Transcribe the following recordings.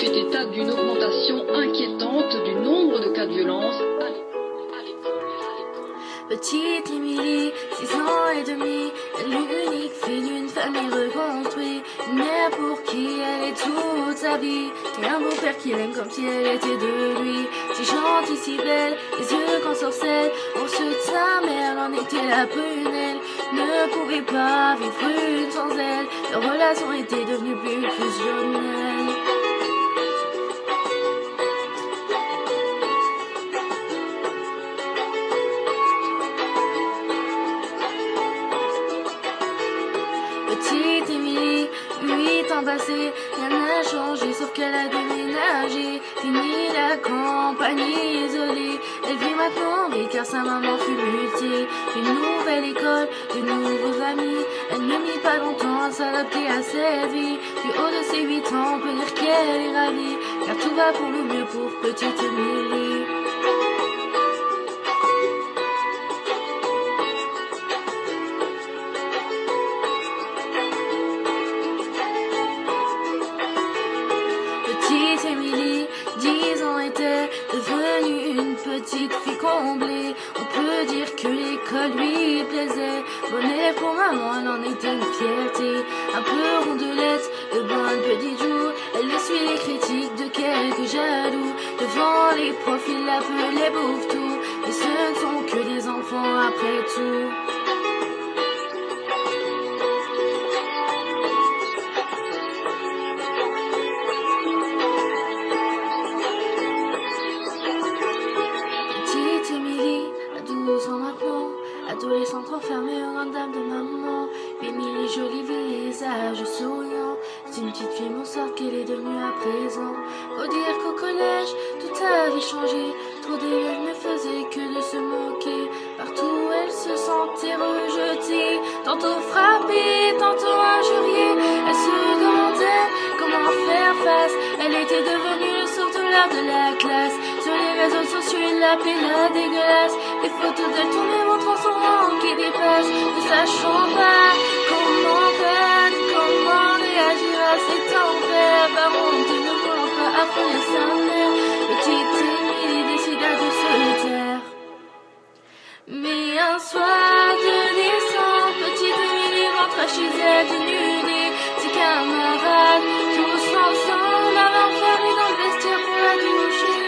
fait état d'une augmentation inquiétante du nombre de cas de violence à l'école. Petite Émilie, 6 ans et demi, l'unique fille d'une famille reconstruite, une mère pour qui elle est toute sa vie, et un beau-père qui l'aime comme si elle était de lui, si gentille, si belle, les yeux qu'en sorcelle, pour ceux de sa mère, en était la prunelle, ne pourrait pas vivre une sans elle, leur relation était devenue plus fusionnelle. Petite Émilie, 8 ans passés, rien n'a changé sauf qu'elle a déménagé. Fini la campagne isolée, elle vit maintenant mais car sa maman fut multiple. Une nouvelle école, de nouveaux amis, elle ne mit pas longtemps à s'adapter à cette vie. Du haut de ses 8 ans, on peut dire qu'elle est ravie, car tout va pour le mieux pour petite Émilie. Petite Émilie, 10 ans, était devenue une petite fille comblée. On peut dire que l'école lui plaisait. Bonne élève pour maman, elle en était une fierté. Un peu rondelette, de bonne petite joue. Elle essuie les critiques de quelques jaloux. Devant les profs, il l'appelait bouffe-tout. Mais ce ne sont que des enfants après tout. Petite Émilie, à 12 ans maintenant, adolescente enfermée, grande dame de maman. Émilie, joli visage souriant, c'est une petite fille monsarte qu'elle est devenue à présent. Faut dire qu'au collège, tout avait changé, trop d'élèves ne faisaient que de se moquer. Partout elle se sentait rejetée, tantôt frappée, tantôt injuriée. Elle se demandait comment faire face, elle était devenue le sauveteur de la classe. Sur les réseaux sociaux, il l'appelait la dégueulasse. Des photos d'elle tournées montrant son rang qui dépasse. Ne sachant pas comment faire, comment réagir à cet enfer. Par honte et ne voulant pas affronter sa mère, petite Émilie décida de se taire. Mais un soir de décembre, petite Émilie rentra chez elle dénudée. Ses camarades, tous ensemble, avaient enfermé dans le vestiaire pour la doucher.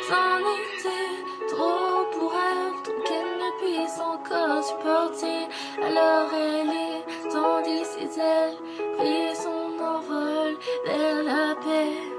C'en était trop pour elle, tant qu'elle ne puisse encore supporter. Alors elle étendit ses ailes, prit son envol vers la paix.